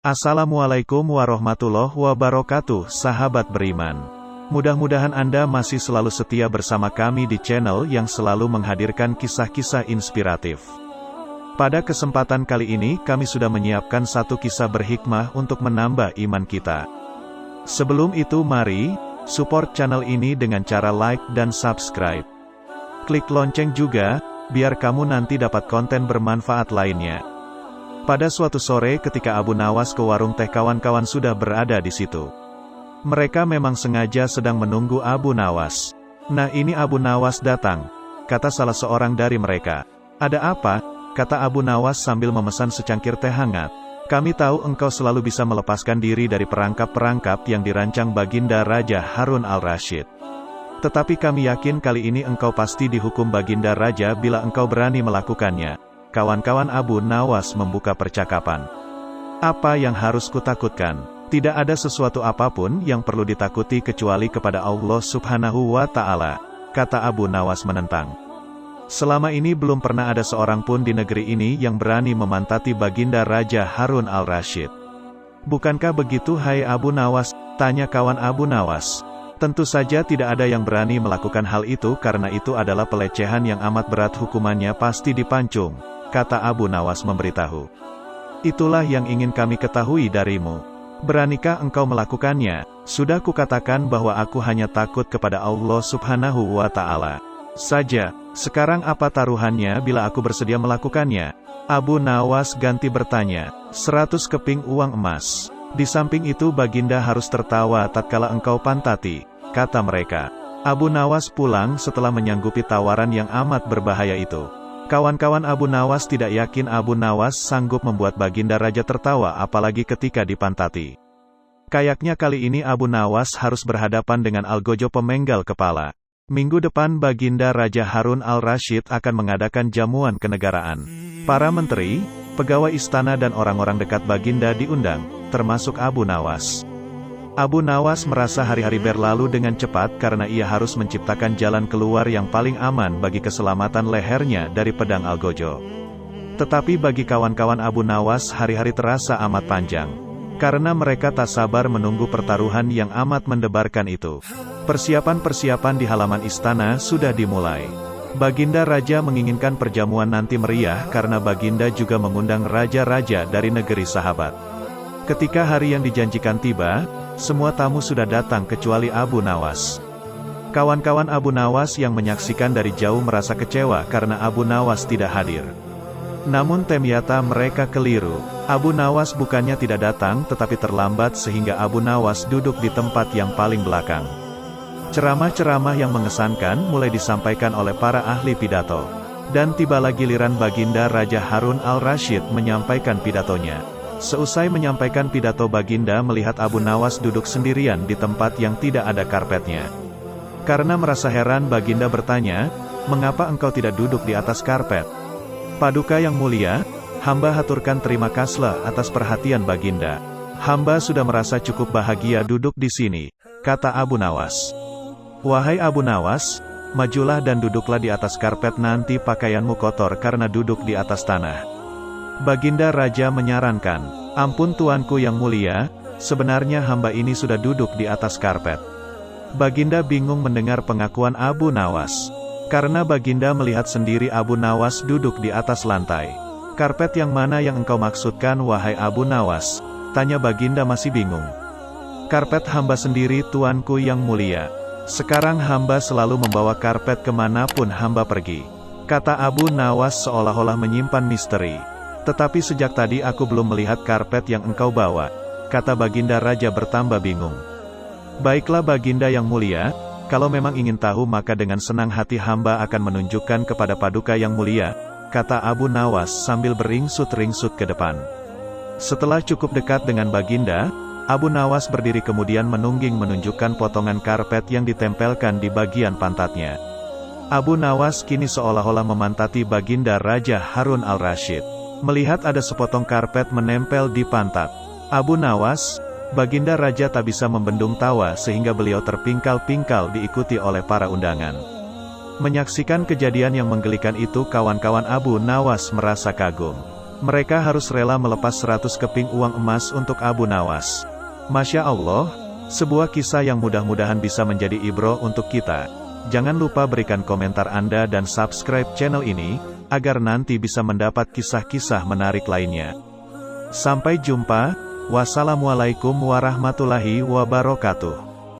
Assalamualaikum warahmatullahi wabarakatuh, sahabat beriman. Mudah-mudahan Anda masih selalu setia bersama kami di channel yang selalu menghadirkan kisah-kisah inspiratif. Pada kesempatan kali ini kami sudah menyiapkan satu kisah berhikmah untuk menambah iman kita. Sebelum itu mari, support channel ini dengan cara like dan subscribe. Klik lonceng juga, biar kamu nanti dapat konten bermanfaat lainnya. Pada suatu sore ketika Abu Nawas ke warung teh, kawan-kawan sudah berada di situ. Mereka memang sengaja sedang menunggu Abu Nawas. Nah, ini Abu Nawas datang, kata salah seorang dari mereka. Ada apa? Kata Abu Nawas sambil memesan secangkir teh hangat. Kami tahu engkau selalu bisa melepaskan diri dari perangkap-perangkap yang dirancang Baginda Raja Harun al-Rasyid. Tetapi kami yakin kali ini engkau pasti dihukum Baginda Raja bila engkau berani melakukannya. Kawan-kawan Abu Nawas membuka percakapan. Apa yang harus kutakutkan? Tidak ada sesuatu apapun yang perlu ditakuti kecuali kepada Allah Subhanahu wa Ta'ala, kata Abu Nawas menentang. Selama ini belum pernah ada seorang pun di negeri ini yang berani memantati Baginda Raja Harun al-Rasyid. Bukankah begitu hai Abu Nawas? Tanya kawan Abu Nawas. Tentu saja tidak ada yang berani melakukan hal itu karena itu adalah pelecehan yang amat berat, hukumannya pasti dipancung, kata Abu Nawas memberitahu. Itulah yang ingin kami ketahui darimu. Beranikah engkau melakukannya? Sudah kukatakan bahwa aku hanya takut kepada Allah Subhanahu wa Ta'ala saja. Sekarang apa taruhannya bila aku bersedia melakukannya? Abu Nawas ganti bertanya. 100 keping uang emas. Di samping itu Baginda harus tertawa tatkala engkau pantati, kata mereka. Abu Nawas pulang setelah menyanggupi tawaran yang amat berbahaya itu. Kawan-kawan Abu Nawas tidak yakin Abu Nawas sanggup membuat Baginda Raja tertawa apalagi ketika dipantati. Kayaknya kali ini Abu Nawas harus berhadapan dengan algojo pemenggal kepala. Minggu depan Baginda Raja Harun al-Rasyid akan mengadakan jamuan kenegaraan. Para menteri, pegawai istana dan orang-orang dekat Baginda diundang, termasuk Abu Nawas. Abu Nawas merasa hari-hari berlalu dengan cepat karena ia harus menciptakan jalan keluar yang paling aman bagi keselamatan lehernya dari pedang algojo. Tetapi bagi kawan-kawan Abu Nawas hari-hari terasa amat panjang, karena mereka tak sabar menunggu pertaruhan yang amat mendebarkan itu. Persiapan-persiapan di halaman istana sudah dimulai. Baginda Raja menginginkan perjamuan nanti meriah karena Baginda juga mengundang raja-raja dari negeri sahabat. Ketika hari yang dijanjikan tiba, semua tamu sudah datang kecuali Abu Nawas. Kawan-kawan Abu Nawas yang menyaksikan dari jauh merasa kecewa karena Abu Nawas tidak hadir. Namun ternyata mereka keliru. Abu Nawas bukannya tidak datang tetapi terlambat sehingga Abu Nawas duduk di tempat yang paling belakang. Ceramah-ceramah yang mengesankan mulai disampaikan oleh para ahli pidato. Dan tibalah giliran Baginda Raja Harun al-Rasyid menyampaikan pidatonya. Seusai menyampaikan pidato, Baginda melihat Abu Nawas duduk sendirian di tempat yang tidak ada karpetnya. Karena merasa heran, Baginda bertanya, "Mengapa engkau tidak duduk di atas karpet?" "Paduka yang mulia, hamba haturkan terima kasih atas perhatian Baginda. Hamba sudah merasa cukup bahagia duduk di sini," kata Abu Nawas. "Wahai Abu Nawas, majulah dan duduklah di atas karpet, nanti pakaianmu kotor karena duduk di atas tanah." Baginda Raja menyarankan, "Ampun tuanku yang mulia, sebenarnya hamba ini sudah duduk di atas karpet." Baginda bingung mendengar pengakuan Abu Nawas. Karena Baginda melihat sendiri Abu Nawas duduk di atas lantai. "Karpet yang mana yang engkau maksudkan wahai Abu Nawas?" tanya Baginda masih bingung. "Karpet hamba sendiri tuanku yang mulia. Sekarang hamba selalu membawa karpet kemanapun hamba pergi," kata Abu Nawas seolah-olah menyimpan misteri. "Tetapi sejak tadi aku belum melihat karpet yang engkau bawa," kata Baginda Raja bertambah bingung. "Baiklah Baginda yang mulia, kalau memang ingin tahu maka dengan senang hati hamba akan menunjukkan kepada Paduka yang mulia," kata Abu Nawas sambil beringsut-ringsut ke depan. Setelah cukup dekat dengan Baginda, Abu Nawas berdiri kemudian menungging menunjukkan potongan karpet yang ditempelkan di bagian pantatnya. Abu Nawas kini seolah-olah memantati Baginda Raja Harun al-Rasyid. Melihat ada sepotong karpet menempel di pantat Abu Nawas, Baginda Raja tak bisa membendung tawa sehingga beliau terpingkal-pingkal diikuti oleh para undangan. Menyaksikan kejadian yang menggelikan itu, kawan-kawan Abu Nawas merasa kagum. Mereka harus rela melepas 100 keping uang emas untuk Abu Nawas. Masya Allah, sebuah kisah yang mudah-mudahan bisa menjadi ibroh untuk kita. Jangan lupa berikan komentar Anda dan subscribe channel ini, agar nanti bisa mendapat kisah-kisah menarik lainnya. Sampai jumpa, wassalamualaikum warahmatullahi wabarakatuh.